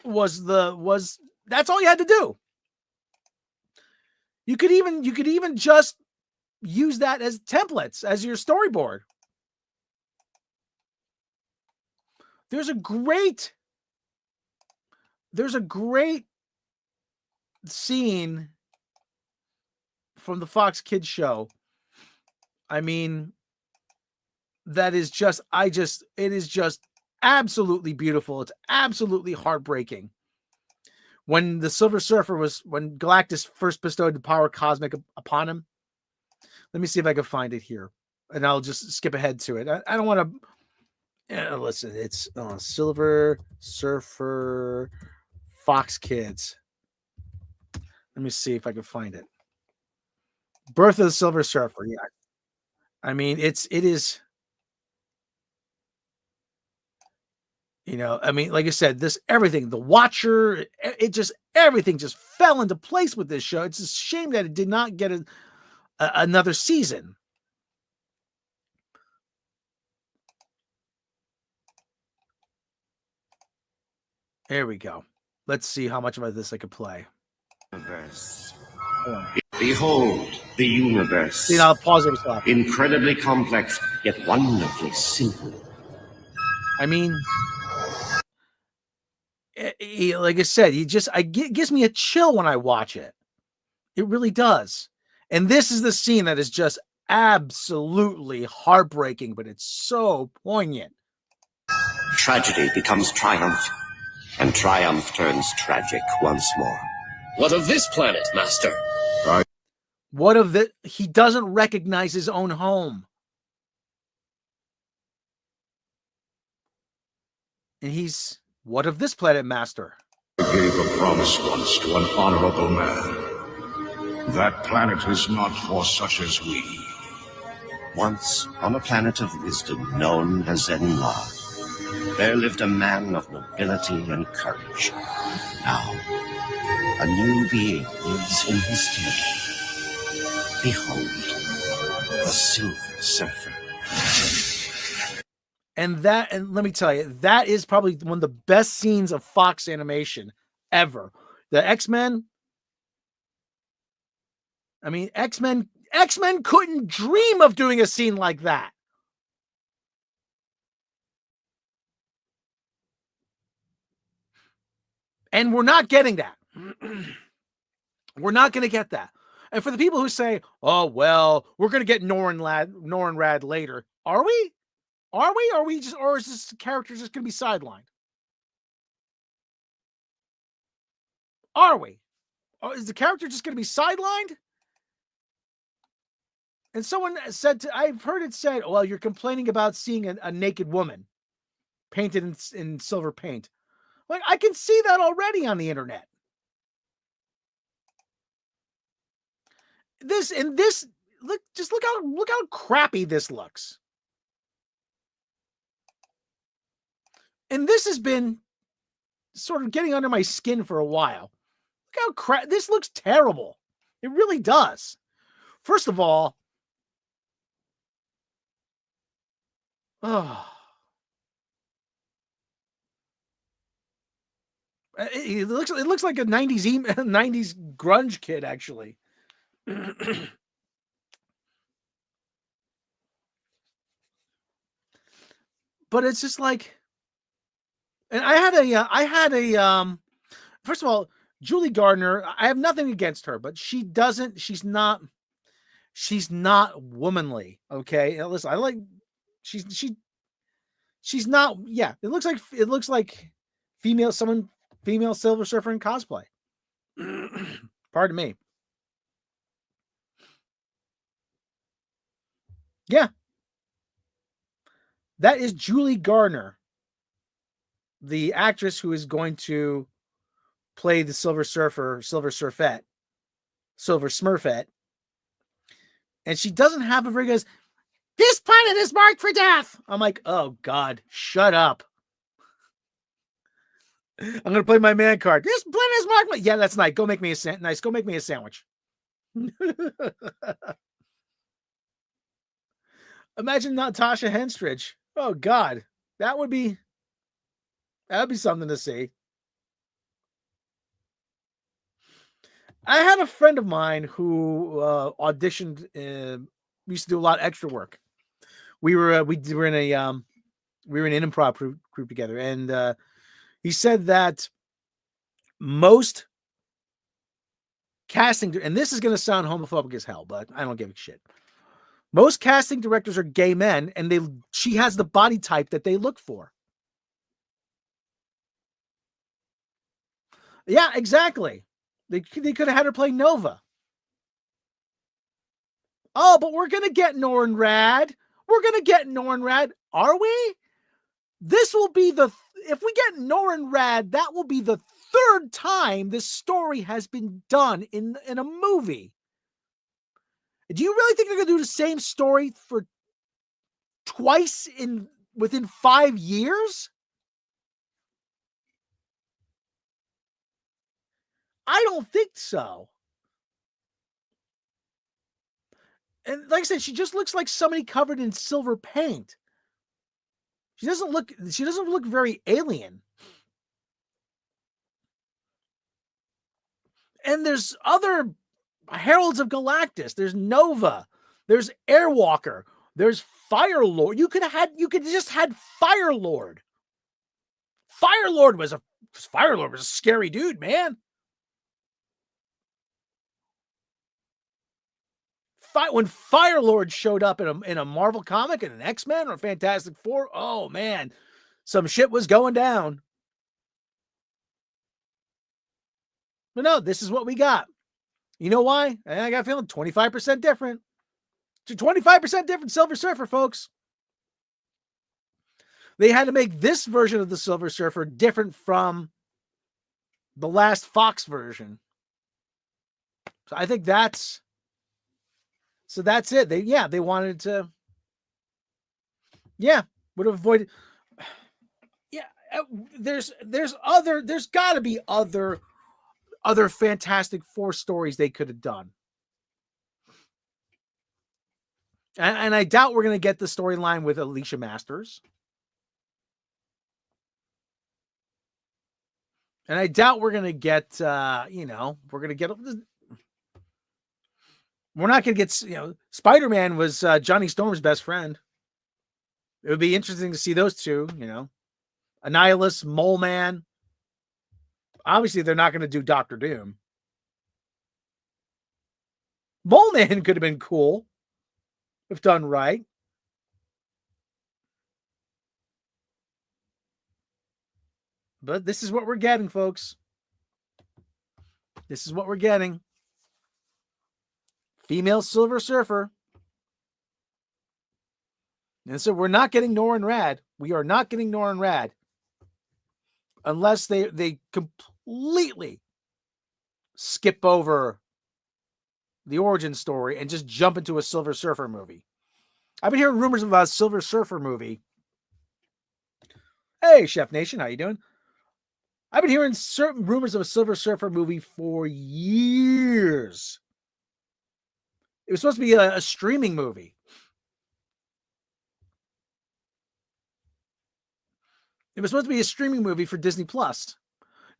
that's all you had to do. You could even just use that as templates, as your storyboard. There's a great scene from the Fox Kids show. I mean, it is just absolutely beautiful. It's absolutely heartbreaking. when the Silver Surfer when Galactus first bestowed the power cosmic upon him. Let me see if I can find it here, and I'll just skip ahead to it. I don't want to listen. It's Silver Surfer Fox Kids. Let me see if I can find it. Birth of the Silver Surfer. Yeah, I mean it is. You know, I mean, like I said, everything, the Watcher, everything just fell into place with this show. It's a shame that it did not get another season. There we go. Let's see how much of this I could play. Universe. Behold the universe. See, now I'll pause every so often. Incredibly complex, yet wonderfully simple. I mean, like I said, it gives me a chill when I watch it. It really does. And this is the scene that is just absolutely heartbreaking, but it's so poignant. Tragedy becomes triumph, and triumph turns tragic once more. What of this planet, Master? What of the... He doesn't recognize his own home. And he's... What of this planet, Master? I gave a promise once to an honorable man. That planet is not for such as we. Once, on a planet of wisdom known as Zenlar, there lived a man of nobility and courage. Now, a new being lives in his stead. Behold, the Silver Surfer. And let me tell you, that is probably one of the best scenes of Fox animation ever. The X-Men. I mean, X-Men couldn't dream of doing a scene like that. And we're not getting that. We're not going to get that. And for the people who say, oh, well, we're going to get Norrin Rad later. Are we? Are we? Or is this character just going to be sidelined? Are we? Or is the character just going to be sidelined? And someone said, I've heard it said, well, you're complaining about seeing a naked woman painted in silver paint. Like, I can see that already on the internet. Look how crappy this looks. And this has been sort of getting under my skin for a while. Look how this looks terrible. It really does. First of all, it looks like a 90s grunge kid, actually. But it's just like, and I had a first of all, Julie Gardner, I have nothing against her, but she's not womanly. Okay. Listen, she's not, yeah, it looks like female Silver Surfer in cosplay. Pardon me. Yeah. That is Julie Gardner, the actress who is going to play the Silver Smurfette. And she doesn't have a very good, this planet is marked for death. I'm like, oh God, shut up. I'm going to play my man card. This planet is marked. Yeah, that's nice. Go make me a sandwich. Imagine Natasha Henstridge. Oh God, that would be something to see. I had a friend of mine who auditioned. Used to do a lot of extra work. We were in an improv group together, and he said that most casting, and this is going to sound homophobic as hell, but I don't give a shit. Most casting directors are gay men, and she has the body type that they look for. Yeah, exactly. They could have had her play Nova. Oh, but we're gonna get Norrin Rad. We're gonna get Norrin Rad. Are we? This will be if we get Norrin Rad, that will be the third time this story has been done in a movie. Do you really think they're gonna do the same story for twice within 5 years? I don't think so. And like I said, she just looks like somebody covered in silver paint. She doesn't look very alien. And there's other Heralds of Galactus. There's Nova. There's Airwalker. There's Firelord. You could have just had Firelord. Firelord was a scary dude, man. When Firelord showed up in a Marvel comic, in an X-Men or Fantastic Four, oh man, some shit was going down. But no, this is what we got. You know why? I got a feeling 25% different. 25% different Silver Surfer, folks. They had to make this version of the Silver Surfer different from the last Fox version. So I think that's it. They wanted to, would have avoided. Yeah, there's got to be other Fantastic Four stories they could have done. And I doubt we're going to get the storyline with Alicia Masters. And I doubt we're going to get, we're not going to get, Spider-Man was Johnny Storm's best friend. It would be interesting to see those two, Annihilus, Mole Man. Obviously, they're not going to do Doctor Doom. Mole Man could have been cool if done right. But this is what we're getting, folks. This is what we're getting. Female Silver Surfer. And so we're not getting Norrin Rad. We are not getting Norrin Rad. Unless they completely skip over the origin story and just jump into a Silver Surfer movie. I've been hearing rumors about a Silver Surfer movie. Hey, Chef Nation, how you doing? I've been hearing certain rumors of a Silver Surfer movie for years. It was supposed to be a streaming movie. It was supposed to be a streaming movie for Disney Plus.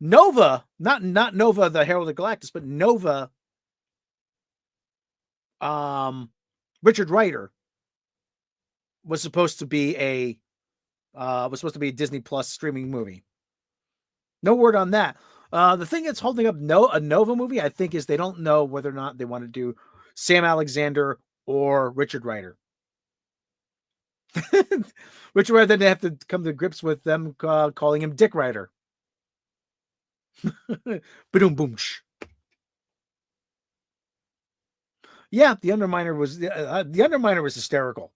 Nova, not Nova, the Herald of Galactus, but Nova, Richard Rider was supposed to be a Disney Plus streaming movie. No word on that. The thing that's holding up a Nova movie, I think, is they don't know whether or not they want to do Sam Alexander or Richard Rider. Richard Rider, then they have to come to grips with them calling him Dick Rider. Boom, boom. Yeah, the Underminer was hysterical.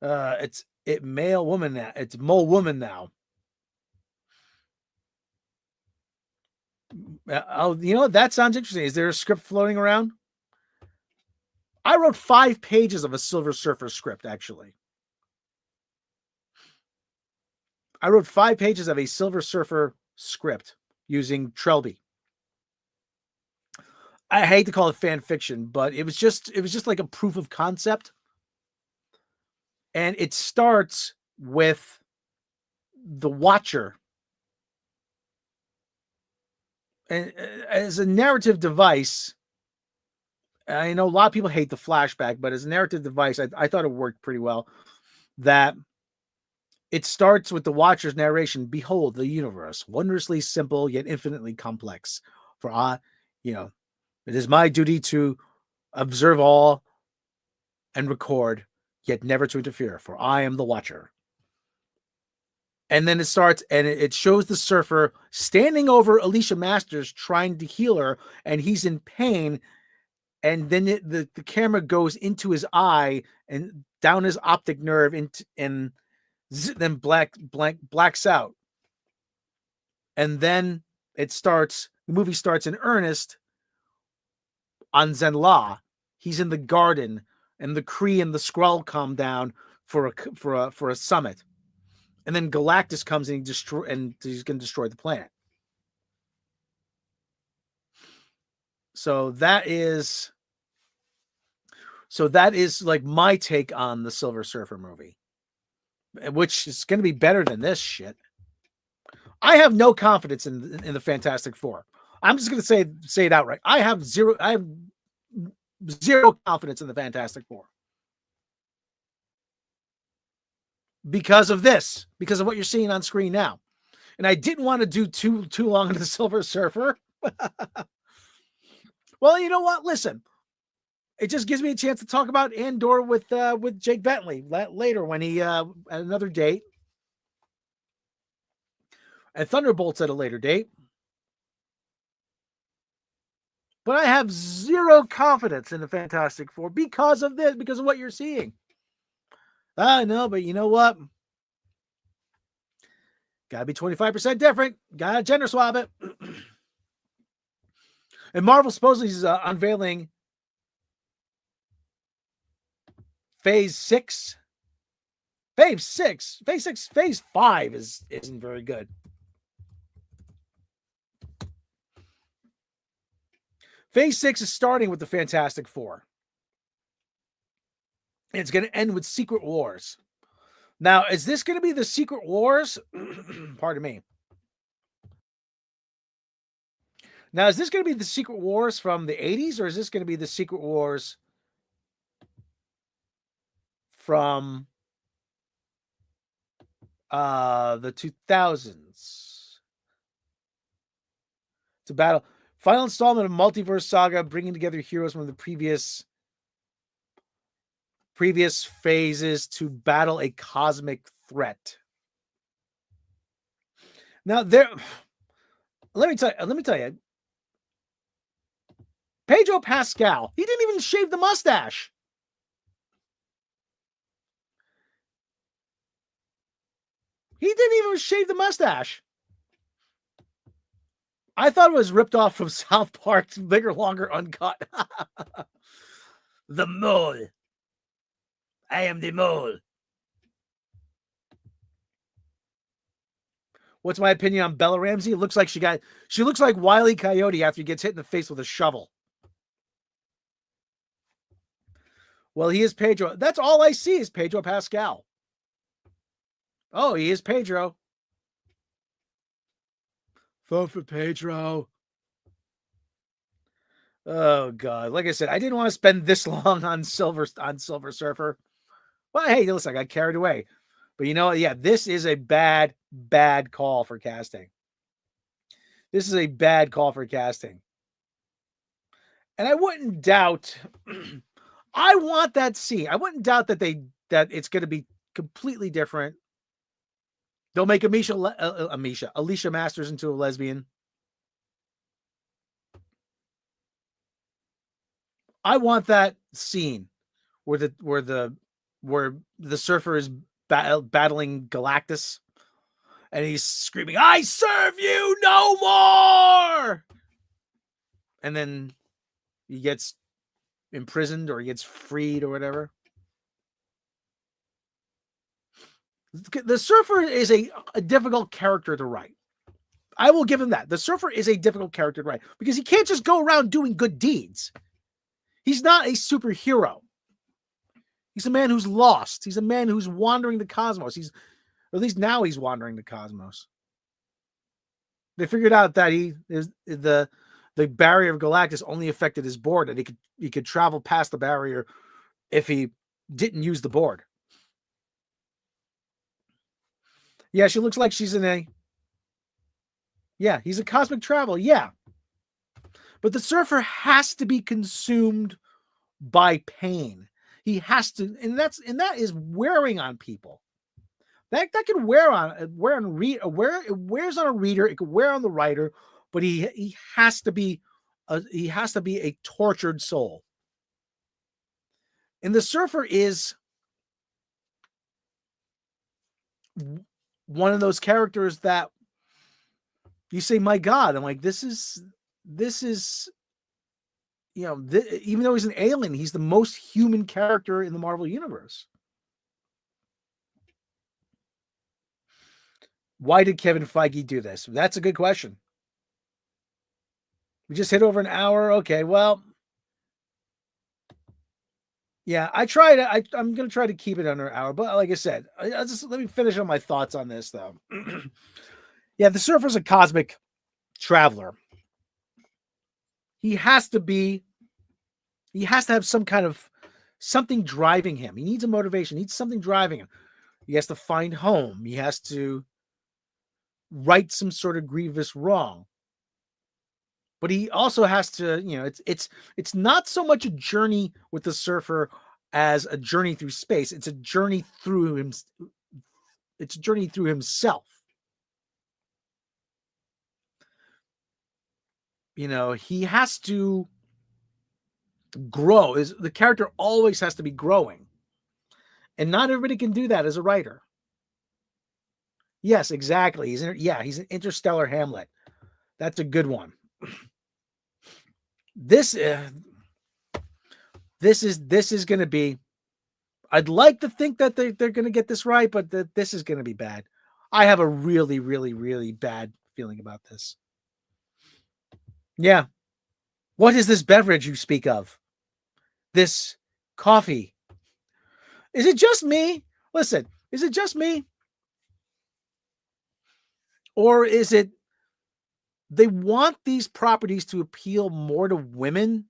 It's male woman now. It's mole woman now. That sounds interesting. Is there a script floating around? I wrote 5 pages of a Silver Surfer script, actually. I wrote 5 pages of a Silver Surfer script using Trelby. I hate to call it fan fiction, but it was just like a proof of concept. And it starts with the Watcher. And as a narrative device, I know a lot of people hate the flashback, but as a narrative device, I thought it worked pretty well. That it starts with the Watcher's narration. Behold the universe, wondrously simple yet infinitely complex. For it is my duty to observe all and record, yet never to interfere. For I am the Watcher. And then it starts, and it shows the surfer standing over Alicia Masters trying to heal her, and he's in pain. And then the camera goes into his eye and down his optic nerve, and then blacks out. And then the movie starts in earnest on Zenla. He's in the garden, and the Kree and the Skrull come down for a summit. And then Galactus comes and he's going to destroy the planet. So that is like my take on the Silver Surfer movie, which is going to be better than this shit. I have no confidence in the Fantastic Four. I'm just going to say it outright. I have zero confidence in the Fantastic Four. Because of what you're seeing on screen now. And I didn't want to do too long into the Silver Surfer. Well, you know what? Listen, it just gives me a chance to talk about Andor with Jake Bentley later when he at another date. And Thunderbolts at a later date. But I have zero confidence in the Fantastic Four because of this, because of what you're seeing. I know, but you know what? Gotta be 25% different. Gotta gender swap it. And Marvel supposedly is unveiling Phase 6. Phase 5 isn't very good. Phase 6 is starting with the Fantastic Four. And it's going to end with Secret Wars. Now, is this going to be the Secret Wars? Pardon me. Now, is this going to be the Secret Wars from the 80s, or is this going to be the Secret Wars from the 2000s? To battle. Final installment of Multiverse Saga, bringing together heroes from the previous phases to battle a cosmic threat. Now, let me tell you, Pedro Pascal, he didn't even shave the mustache. He didn't even shave the mustache. I thought it was ripped off from South Park's Bigger, Longer, Uncut. The mole. I am the mole. What's my opinion on Bella Ramsey? It looks like she looks like Wile E. Coyote after he gets hit in the face with a shovel. Well, he is Pedro. That's all I see is Pedro Pascal. Oh, he is Pedro. Vote for Pedro. Oh God! Like I said, I didn't want to spend this long on Silver Surfer. Well, hey, listen, I got carried away. But you know what? Yeah, this is a bad call for casting. This is a bad call for casting. And I wouldn't doubt. I want that scene. I wouldn't doubt that it's going to be completely different. They'll make Alicia Masters into a lesbian. I want that scene where the surfer is battling Galactus, and he's screaming, "I serve you no more!" And then he gets imprisoned or he gets freed or whatever. The surfer is a difficult character to write. I will give him that. The surfer is a difficult character to write because he can't just go around doing good deeds. He's not a superhero. He's a man who's lost. He's a man who's wandering the cosmos. At least now he's wandering the cosmos. They figured out that the barrier of Galactus only affected his board, and he could travel past the barrier if he didn't use the board. Yeah, she looks like she's he's a cosmic travel. Yeah. But the surfer has to be consumed by pain. He has to, and that is wearing on people. That can wear on it wears on a reader, it can wear on the writer, but he has to be a tortured soul. And the Surfer is one of those characters that you say, my God, I'm like, this is, even though he's an alien, he's the most human character in the Marvel Universe. Why did Kevin Feige do this? That's a good question. We just hit over an hour. Okay, well, yeah, I'm going to try to keep it under an hour. But like I said, let me finish on my thoughts on this, though. Yeah, the Surfer's a cosmic traveler. He has to have some kind of something driving him. He needs a motivation. He needs something driving him. He has to find home. He has to right some sort of grievous wrong. But he also has to, it's not so much a journey with the Surfer as a journey through space. It's a journey through him. It's a journey through himself. He has to grow. The character always has to be growing. And not everybody can do that as a writer. Yes, exactly. He's an interstellar Hamlet. That's a good one. This is going to be, I'd like to think that they're going to get this right, but this is going to be bad. I have a really, really, really bad feeling about this. Yeah. What is this beverage you speak of? This coffee. Is it just me? Listen, is it just me? Or is it they want these properties to appeal more to women?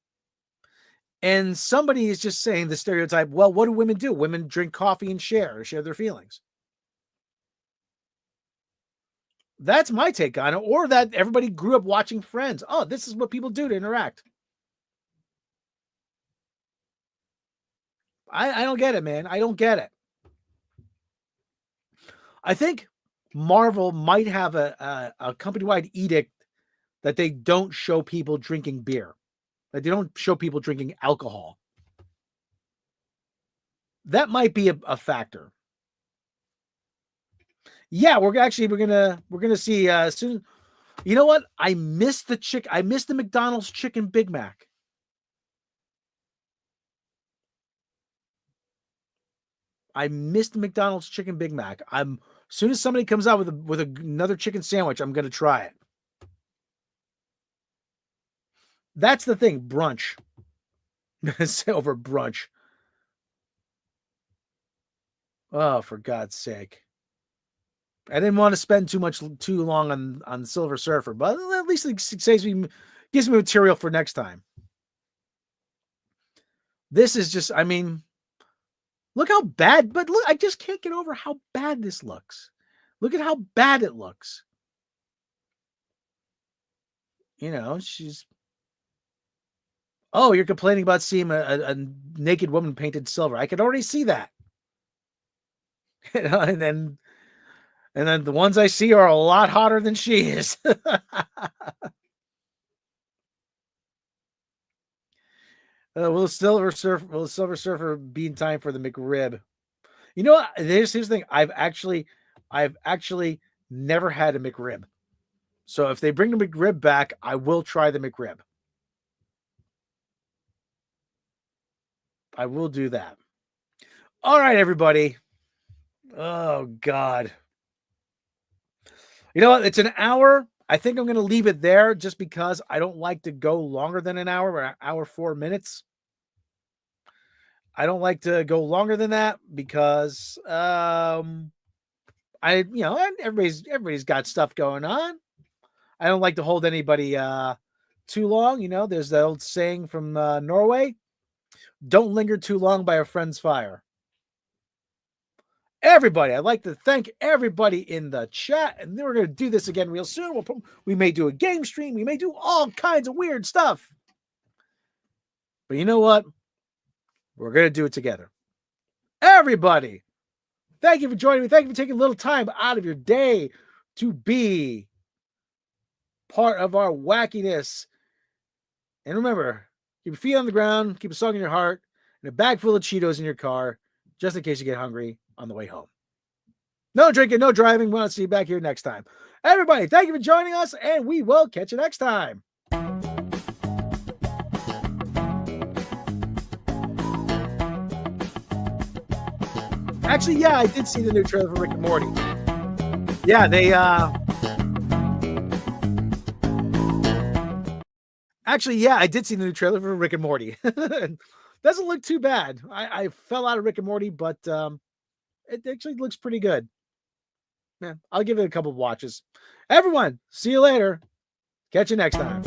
And somebody is just saying the stereotype, well, what do women do? Women drink coffee and share their feelings. That's my take on it. Or that everybody grew up watching Friends. Oh, this is what people do to interact. I don't get it, man. I don't get it. I think Marvel might have a company-wide edict that they don't show people drinking beer, that they don't show people drinking alcohol. That might be a factor. Yeah, we're gonna see soon. You know what? I missed the McDonald's chicken Big Mac. I missed the McDonald's chicken Big Mac. As soon as somebody comes out with another chicken sandwich, I'm gonna try it. That's the thing, brunch. Over brunch. Oh, for God's sake. I didn't want to spend too long on Silver Surfer, but at least it gives me material for next time. This is just, look how bad, but look, I just can't get over how bad this looks. Look at how bad it looks. She's... Oh, you're complaining about seeing a naked woman painted silver. I can already see that. And then the ones I see are a lot hotter than she is. Will Silver Surfer be in time for the McRib? You know what? Here's the thing. I've actually never had a McRib. So if they bring the McRib back, I will try the McRib. I will do that. All right, everybody. Oh, God. You know what? It's an hour. I think I'm going to leave it there just because I don't like to go longer than an hour or an hour, 4 minutes. I don't like to go longer than that because everybody's got stuff going on. I don't like to hold anybody too long. There's the old saying from Norway, don't linger too long by a friend's fire. Everybody, I'd like to thank everybody in the chat, and then we're going to do this again real soon. We may do a game stream. We may do all kinds of weird stuff. But you know what? We're going to do it together. Everybody, Thank you for joining me. Thank you for taking a little time out of your day to be part of our wackiness. And remember, keep your feet on the ground, keep a song in your heart, and a bag full of Cheetos in your car, just in case you get hungry on the way home. No drinking, no driving. We'll see you back here next time. Everybody, thank you for joining us, and we will catch you next time. Actually, yeah, I did see the new trailer for Rick and Morty. Yeah, they Actually, yeah, I did see the new trailer for Rick and Morty. Doesn't look too bad. I fell out of Rick and Morty, but it actually looks pretty good. Yeah, I'll give it a couple of watches. Everyone, see you later. Catch you next time.